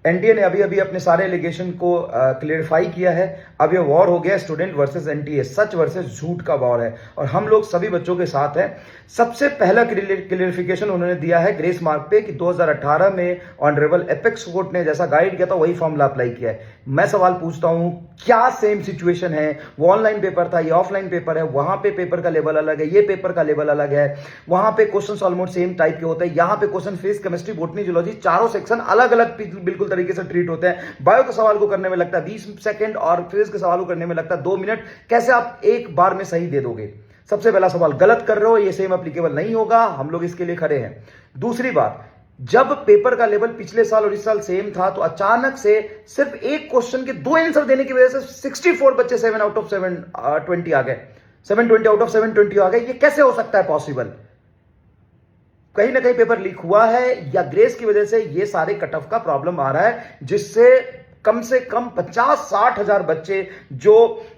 NTA ने अभी अभी अपने सारे एलिगेशन को क्लियरिफाई किया है। अब ये वॉर हो गया स्टूडेंट वर्सेस एनटीए, सच वर्सेस झूठ का वॉर है और हम लोग सभी बच्चों के साथ हैं। सबसे पहला क्लियरिफिकेशन उन्होंने दिया है ग्रेस मार्क पे कि 2018 में ऑनरेबल एपेक्स कोर्ट ने जैसा गाइड किया था वही फॉर्मूला अप्लाई किया है। मैं सवाल पूछता हूं, क्या सेम सिचुएशन है? वो ऑनलाइन पेपर था, ये ऑफलाइन पेपर है, वहां पे पेपर का लेवल अलग है, ये पेपर का लेवल अलग है, वहां पे क्वेश्चन ऑलमोस्ट सेम टाइप के होते हैं, यहां पे question physics, chemistry, botany, zoology चारों सेक्शन अलग अलग बिल्कुल तरीके से ट्रीट होते हैं। बायो के सवाल को करने में लगता है 20 सेकंड और फिजिक्स के सवाल को करने में लगता है 2 मिनट। कैसे आप एक बार में सही दे दोगे? सबसे पहला सवाल, गलत कर रहे हो, ये सेम एप्लीकेबल नहीं होगा, हम लोग इसके लिए खड़े हैं। दूसरी बात, जब पेपर का लेवल पिछले साल और इस साल सेम था तो अचानक से सिर्फ एक क्वेश्चन के 2 आंसर देने की वजह से 64 बच्चे 7 आउट ऑफ 720 आ गए, 720 आउट ऑफ 720 आ गए। ये कैसे हो सकता है पॉसिबल? कहीं ना कहीं पेपर लीक हुआ है या ग्रेस की वजह से ये सारे कट ऑफ का प्रॉब्लम आ रहा है, जिससे कम से कम 50-60 हजार बच्चे जो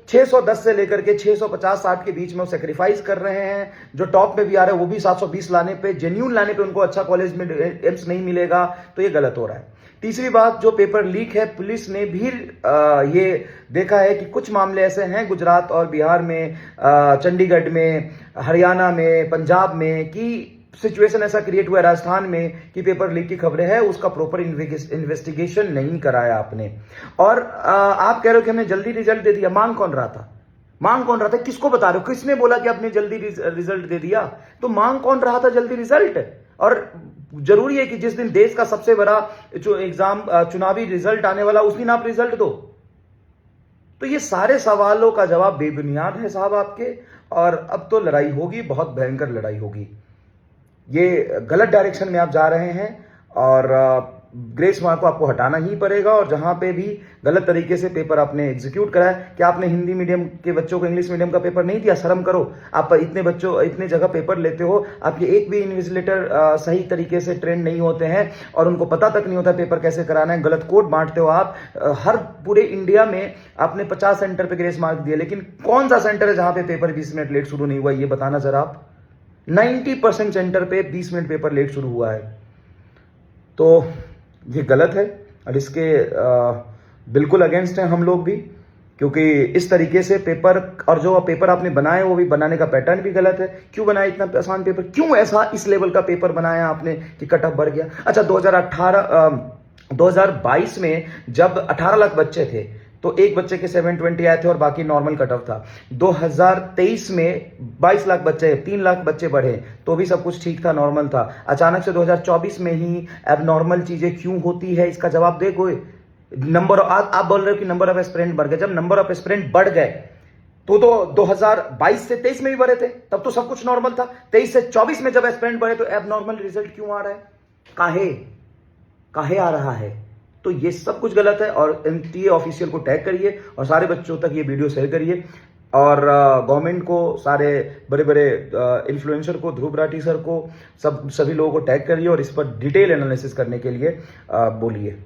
610 से लेकर के 650-60 के बीच में सेक्रीफाइस कर रहे हैं, जो टॉप में भी आ रहे हैं वो भी 720 लाने पे, जेन्यून लाने पे उनको अच्छा कॉलेज में एम्स नहीं मिलेगा, तो ये गलत हो रहा है। तीसरी बात, जो पेपर लीक है, पुलिस ने भी ये देखा है कि कुछ मामले ऐसे हैं गुजरात और बिहार में, चंडीगढ़ में, हरियाणा में, पंजाब में, कि सिचुएशन ऐसा क्रिएट हुआ है राजस्थान में कि पेपर लीक की खबरें हैं, उसका प्रॉपर इन्वेस्टिगेशन नहीं कराया आपने। और आप कह रहे हो कि हमने जल्दी रिजल्ट दे दिया। मांग कौन रहा था? मांग कौन रहा था? किसको बता रहे हो? किसने बोला कि आपने जल्दी रिजल्ट दे दिया? तो मांग कौन रहा था जल्दी रिजल्ट? और जरूरी है कि जिस दिन देश का सबसे बड़ा जो एग्जाम चुनावी रिजल्ट आने वाला उस दिन आप रिजल्ट दो? तो ये सारे सवालों का जवाब बेबुनियाद है साहब आपके, और अब तो लड़ाई होगी, बहुत भयंकर लड़ाई होगी। ये गलत डायरेक्शन में आप जा रहे हैं और ग्रेस मार्क को आपको हटाना ही पड़ेगा। और जहां पे भी गलत तरीके से पेपर आपने एग्जीक्यूट करा है, कि आपने हिंदी मीडियम के बच्चों को इंग्लिश मीडियम का पेपर नहीं दिया, शर्म करो। आप इतने जगह पेपर लेते हो, आपके एक भी इन्विजिलेटर सही तरीके से ट्रेंड नहीं होते हैं और उनको पता तक नहीं होता पेपर कैसे कराना है। गलत कोड बांटते हो आप। हर पूरे इंडिया में आपने 50 सेंटर पे ग्रेस मार्क दिए, लेकिन कौन सा सेंटर है जहां पे पेपर 20 मिनट लेट शुरू नहीं हुआ? ये बताना जरा आप। 90% सेंटर पे 20 मिनट पेपर लेट शुरू हुआ है। तो ये गलत है और इसके बिल्कुल अगेंस्ट हैं हम लोग भी, क्योंकि इस तरीके से पेपर, और जो पेपर आपने बनाए वो भी बनाने का पैटर्न भी गलत है। क्यों बनाया इतना आसान पेपर? क्यों ऐसा इस लेवल का पेपर बनाया आपने कि कट ऑफ बढ़ गया? अच्छा, 2022 में जब 18 लाख बच्चे थे तो एक बच्चे के 720 आए थे और बाकी नॉर्मल कट ऑफ था। 2023 में 22 लाख बच्चे, 3 लाख बच्चे बढ़े तो भी सब कुछ ठीक था, नॉर्मल था। अचानक से 2024 में ही एबनॉर्मल चीजें क्यों होती है, इसका जवाब दे कोई। आप बोल रहे हो कि नंबर ऑफ एस्पिरेंट बढ़ गए। जब नंबर ऑफ एस्पिरेंट बढ़ गए तो 2022 से 23 में भी बढ़े थे, तब तो सब कुछ नॉर्मल था। 23 से 24 में जब एस्पिरेंट बढ़े तो एबनॉर्मल रिजल्ट क्यों आ रहा है? काहे आ रहा है? तो ये सब कुछ गलत है। और एनटीए ऑफिशियल को टैग करिए और सारे बच्चों तक ये वीडियो शेयर करिए, और गवर्नमेंट को, सारे बड़े बड़े इन्फ्लुएंसर को, ध्रुव राठी सर को, सभी लोगों को टैग करिए और इस पर डिटेल एनालिसिस करने के लिए बोलिए।